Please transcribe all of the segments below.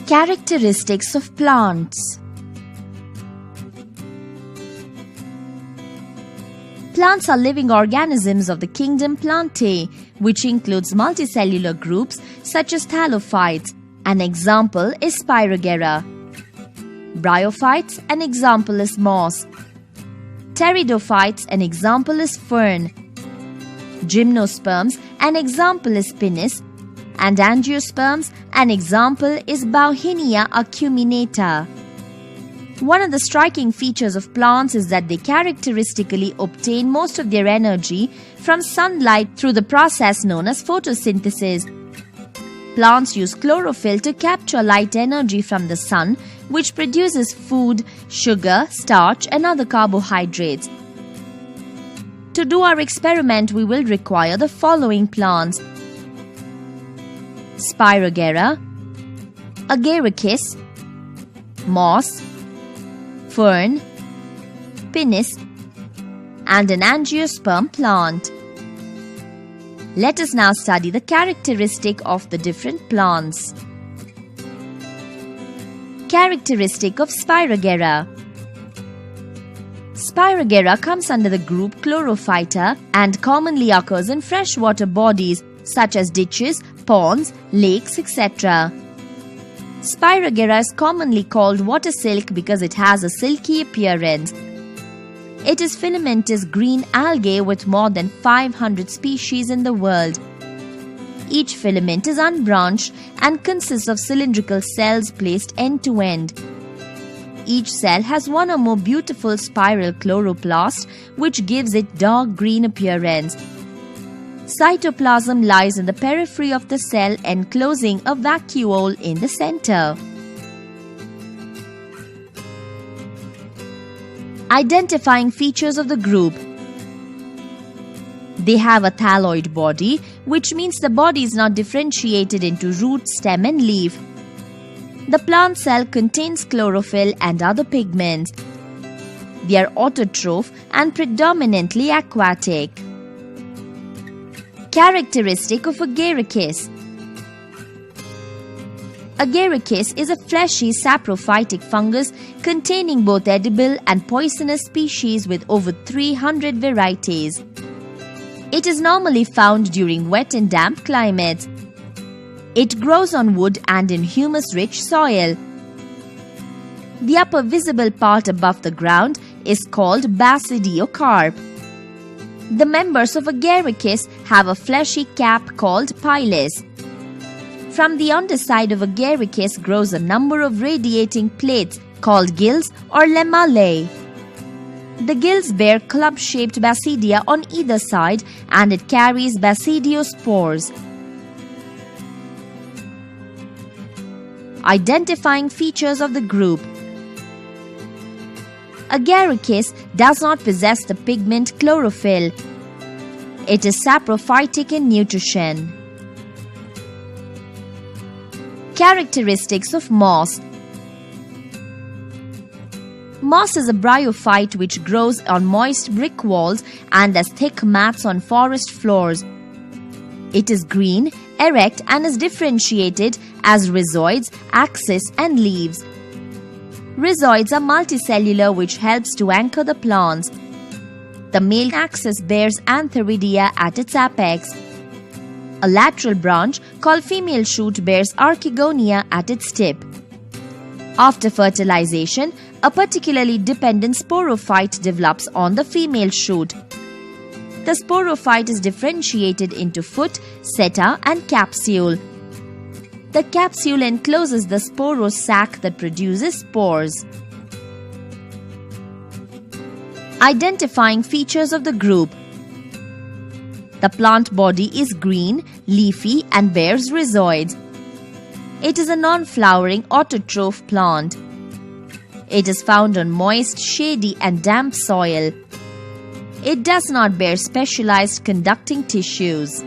Characteristics of plants. Plants are living organisms of the Kingdom Plantae, which includes multicellular groups such as thallophytes. An example is Spirogyra. Bryophytes, an example is moss. Pteridophytes, an example is fern. Gymnosperms, an example is Pinus. And angiosperms, an example is Bauhinia Acuminata. One of the striking features of plants is that they characteristically obtain most of their energy from sunlight through the process known as photosynthesis. Plants use chlorophyll to capture light energy from the sun, which produces food, sugar, starch, and other carbohydrates. To do our experiment, we will require the following plants: Spirogyra, Agaricus, moss, fern, Pinus, and an angiosperm plant. Let us now study the characteristic of the different plants. Characteristic of Spirogyra. Spirogyra comes under the group Chlorophyta and commonly occurs in freshwater bodies such as ditches, ponds, lakes, etc. Spirogyra is commonly called water silk because it has a silky appearance. It is filamentous green algae with more than 500 species in the world. Each filament is unbranched and consists of cylindrical cells placed end to end. Each cell has one or more beautiful spiral chloroplasts, which gives it dark green appearance. Cytoplasm lies in the periphery of the cell, enclosing a vacuole in the center. Identifying features of the group. They have a thalloid body, which means the body is not differentiated into root, stem, and leaf. The plant cell contains chlorophyll and other pigments. They are autotroph and predominantly aquatic. Characteristic of Agaricus. Agaricus is a fleshy saprophytic fungus containing both edible and poisonous species with over 300 varieties. It is normally found during wet and damp climates. It grows on wood and in humus-rich soil. The upper visible part above the ground is called basidiocarp. The members of Agaricus have a fleshy cap called pilus. From the underside of Agaricus grows a number of radiating plates called gills or lamella. The gills bear club-shaped basidia on either side, and it carries basidiospores. Identifying features of the group. Agaricus does not possess the pigment chlorophyll. It is saprophytic in nutrition. Characteristics of moss. Moss is a bryophyte which grows on moist brick walls and as thick mats on forest floors. It is green, erect, and is differentiated as rhizoids, axis, and leaves. Rhizoids are multicellular, which helps to anchor the plants. The male axis bears antheridia at its apex. A lateral branch called female shoot bears archegonia at its tip. After fertilization, a particularly dependent sporophyte develops on the female shoot. The sporophyte is differentiated into foot, seta, and capsule. The capsule encloses the sporose sac that produces spores. Identifying features of the group. The plant body is green, leafy, and bears rhizoids. It is a non-flowering autotroph plant. It is found on moist, shady, and damp soil. It does not bear specialized conducting tissues.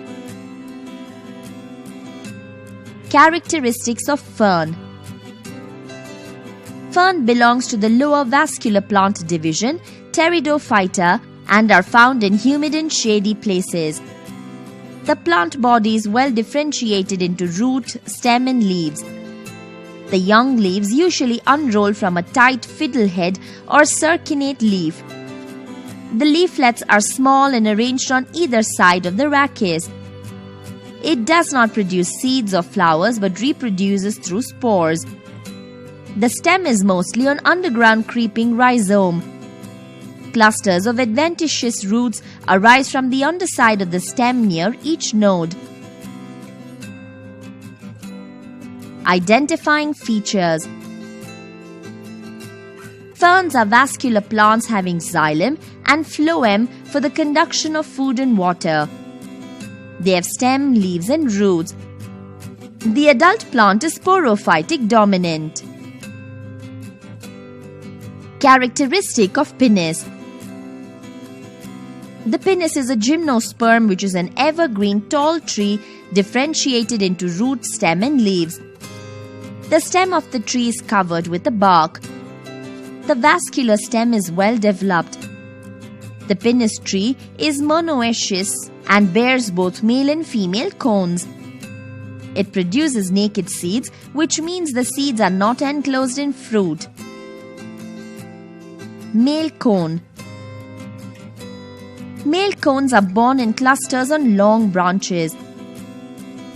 Characteristics of fern. Fern belongs to the lower vascular plant division, Pteridophyta, and are found in humid and shady places. The plant body is well differentiated into root, stem, and leaves. The young leaves usually unroll from a tight fiddlehead or circinate leaf. The leaflets are small and arranged on either side of the rachis. It does not produce seeds or flowers but reproduces through spores. The stem is mostly an underground creeping rhizome. Clusters of adventitious roots arise from the underside of the stem near each node. Identifying features. Ferns are vascular plants having xylem and phloem for the conduction of food and water. They have stem, leaves and roots. The adult plant is sporophytic dominant. Characteristic of Pinus. The Pinus is a gymnosperm, which is an evergreen tall tree differentiated into root, stem and leaves. The stem of the tree is covered with a bark. The vascular stem is well developed. The Pinus tree is monoecious and bears both male and female cones. It produces naked seeds, which means the seeds are not enclosed in fruit. Male cone. Male cones are borne in clusters on long branches.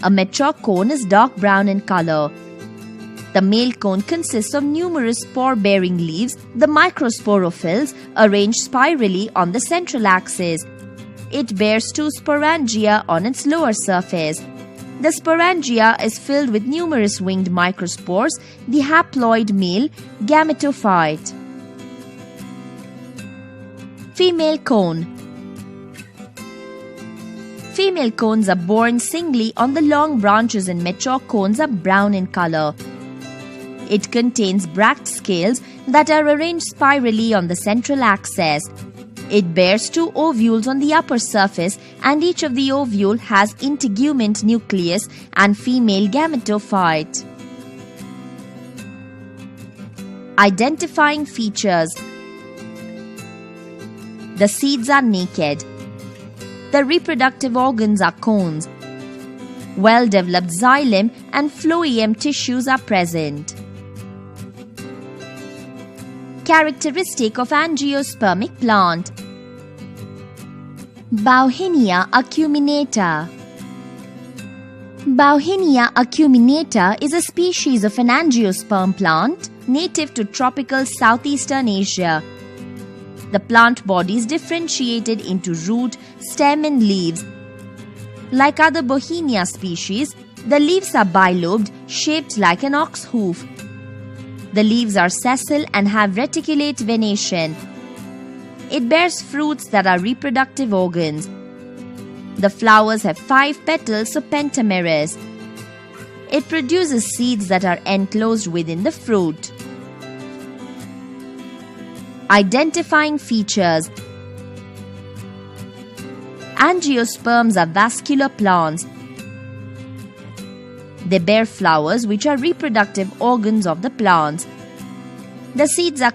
A mature cone is dark brown in color. The male cone consists of numerous spore-bearing leaves, the microsporophylls, arranged spirally on the central axis. It bears 2 sporangia on its lower surface. The sporangia is filled with numerous winged microspores, the haploid male gametophyte. Female cone. Female cones are borne singly on the long branches and mature cones are brown in color. It contains bracts scales that are arranged spirally on the central axis. It bears 2 ovules on the upper surface and each of the ovule has integument nucleus and female gametophyte. Identifying features. The seeds are naked. The reproductive organs are cones. Well-developed xylem and phloem tissues are present. Characteristic of Angiospermic plant. Bauhinia Acuminata. Bauhinia Acuminata is a species of an angiosperm plant native to tropical southeastern Asia. The plant body is differentiated into root, stem and leaves. Like other Bauhinia species, the leaves are bilobed, shaped like an ox hoof. The leaves are sessile and have reticulate venation. It bears fruits that are reproductive organs. The flowers have 5 petals or pentamerous. It produces seeds that are enclosed within the fruit. Identifying features. Angiosperms are vascular plants. They bear flowers which are reproductive organs of the plants. The seeds are